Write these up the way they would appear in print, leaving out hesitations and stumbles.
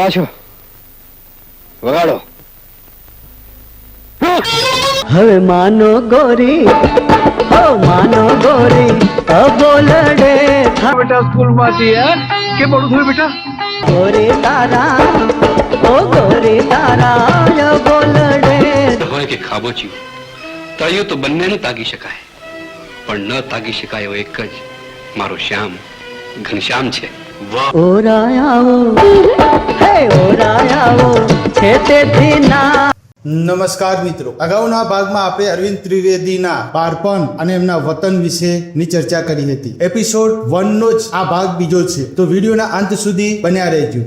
ક્યાં છો? વગાડો. હવે માનો ગોરી, હો માનો ગોરી, બોલડે બેટા સ્કૂલ માંથી કે મોડું થયું બેટા? ગોરી તારા, ઓ ગોરી તારા બોલડે. હોય કે ખાબોચિયું, તળિયું તો બંનેને તાગી શકાય, પણ ન તાગી શકાય એવો એક જ મારો શ્યામ, ઘનશ્યામ છે. ઓરાયાવો, હે ઓરાયાવો છે તેથી ના. નમસ્કાર મિત્રો, અગાઉના ભાગમાં આપણે અરવિંદ ત્રિવેદીના બાળપણ અને એમના વતન વિશેની ચર્ચા કરી હતી. એપિસોડ 1 નો જ આ ભાગ બીજો છે, તો વિડીયોના અંત સુધી બન્યા રહેજો.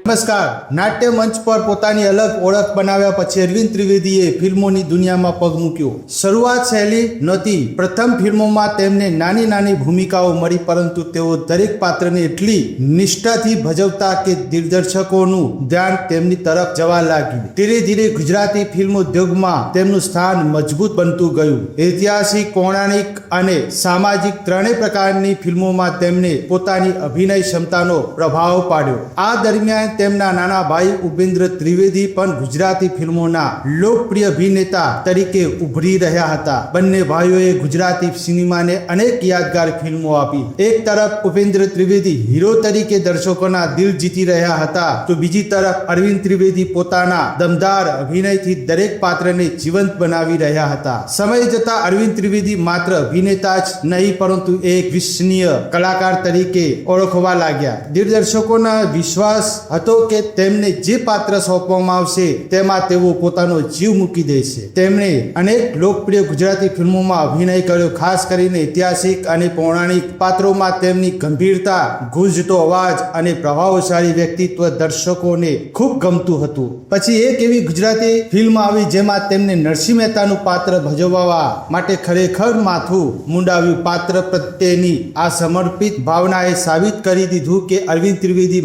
નમસ્કાર. નાટ્ય મંચ પર પોતાની અલગ ઓળખ બનાવ્યા પછી અરવિંદ ત્રિવેદીએ ફિલ્મોની દુનિયામાં પગ મૂક્યો. શરૂઆત સહેલી નહોતી. પ્રથમ ફિલ્મોમાં તેમને નાની નાની ભૂમિકાઓ મળી, પરંતુ તેઓ દરેક પાત્રને એટલી નિષ્ઠાથી ભજવતા કે દિગ્દર્શકોનું ધ્યાન તેમની તરફ જવા લાગ્યું. ધીરે ધીરે ગુજરાતી ફિલ્મ ઉદ્યોગમાં તેમનું સ્થાન મજબૂત બનતું ગયું. ઐતિહાસિક, પૌરાણિક અને સામાજિક ત્રણેય પ્રકારની ફિલ્મોમાં તેમણે પોતાની અભિનય ક્ષમતાનો પ્રભાવ પાડ્યો. આ દરમિયાન તેમના નાના ભાઈ ઉપેન્દ્ર ત્રિવેદી પણ ગુજરાતી ફિલ્મોના લોકપ્રિય અભિનેતા તરીકે ઉભરી રહ્યા હતા. બંને ભાઈઓએ ગુજરાતી સિનેમાને અનેક યાદગાર ફિલ્મો આપી. એક તરફ ઉપેન્દ્ર ત્રિવેદી હીરો તરીકે દર્શકોના દિલ જીતી રહ્યા હતા, તો બીજી તરફ અરવિંદ ત્રિવેદી પોતાના દમદાર અભિનયથી દરેક પાત્રને જીવંત બનાવી રહ્યા હતા. સમય જતા અરવિંદ ત્રિવેદી માત્ર અભિનેતા જ નહીં, પરંતુ એક વિશ્વસનીય કલાકાર તરીકે ઓળખવા લાગ્યા. દિગ્દર્શકોના વિશ્વાસ હતો કે તેમને જે પાત્ર સોંપવામાં આવશે તેમાં તેઓ પોતાનો જીવ મૂકી દેશે. તેમણે અનેક લોકપ્રિય ગુજરાતી ફિલ્મોમાં અભિનય કર્યો. ખાસ કરીને ઐતિહાસિક અને પૌરાણિક પાત્રોમાં તેમની ગંભીરતા, ગુંજતો અવાજ અને પ્રભાવશાળી વ્યક્તિત્વ દર્શકોને ખૂબ ગમતું હતું. પછી એક એવી ગુજરાતી ફિલ્મ આવી જેમાં તેમને નરસિંહ મહેતાનું પાત્ર ભજવવા માટે ખરેખર માથું મુંડાવ્યું. પાત્ર પ્રત્યેની આ સમર્પિત ભાવનાએ સાબિત કરી દીધું કે અરવિંદ ત્રિવેદી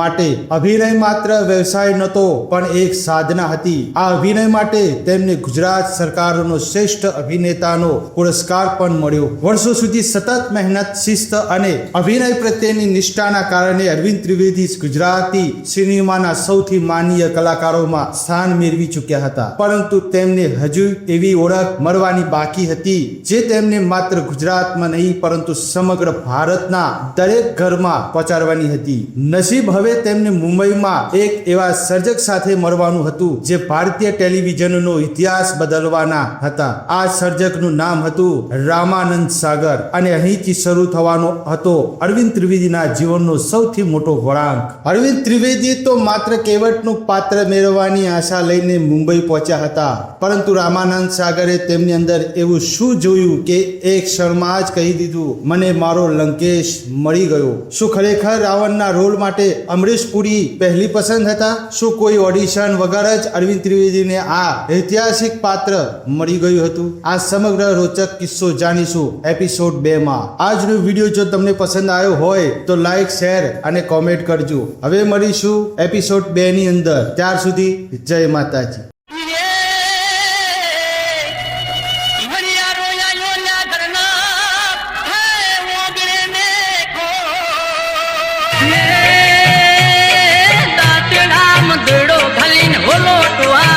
માટે અભિનય માત્ર વ્યવસાય નહોતો, પણ એક સાધના હતી. આ અભિનય માટે તેમને ગુજરાત સરકારનો શ્રેષ્ઠ અભિનેતાનો પુરસ્કાર પણ મળ્યો. વર્ષો સુધી સતત મહેનત, શિસ્ત અને અભિનય પ્રત્યેની નિષ્ઠાના કારણે અરવિંદ ત્રિવેદી ગુજરાતી સિનેમાના સૌથી માનનીય કલાકારોમાં સ્થાન મેળવી ચૂક્યા હતા. પરંતુ તેમને હજુ એવી ઓળખ મળવાની બાકી હતી જે તેમને માત્ર ગુજરાતમાં નહીં, પરંતુ સમગ્ર ભારતના દરેક ઘરમાં પહોંચાડવાની હતી. નસીબ હવે તેમને મુંબઈમાં એક એવા સર્જક સાથે મળવાનું હતું જે ભારતીય ટેલિવિઝનનો ઇતિહાસ બદલવાના હતા. આ સર્જકનું નામ હતું રામાનંદ સાગર, અને અહીંથી શરૂ થવાનો હતો અરવિંદ ત્રિવેદીના જીવનનો સૌથી મોટો વળાંક. અરવિંદ ત્રિવેદી તો માત્ર કેવટનું પાત્ર મેળવવાની આશા લઈને મુંબઈ પહોંચ્યા હતા, પરંતુ રામાનંદ સાગરે તેમની અંદર એવું શું જોયું કે એક ક્ષણમાં જ કહી દીધું, મને મારો લંકેશ મળી ગયો. શું ખરેખર રાવણના રોલ માટે અમરીશ પુરી પહેલી પસંદ હતા? શું કોઈ ઓડિશન વગર જ અરવિંદ ત્રિવેદીને આ ઐતિહાસિક પાત્ર મળી ગયું હતું? આ સમગ્ર રોચક કિસ્સો જાણીશું એપિસોડ 2 માં. આજનો વિડીયો જો તમને પસંદ આવ્યો હોય તો લાઈક, શેર અને કોમેન્ટ કરજો. હવે મળીશું એપિસોડ 2 ની અંદર. ત્યાર સુધી જય માતાજી. દડો ભલીન હોલો ટુઆ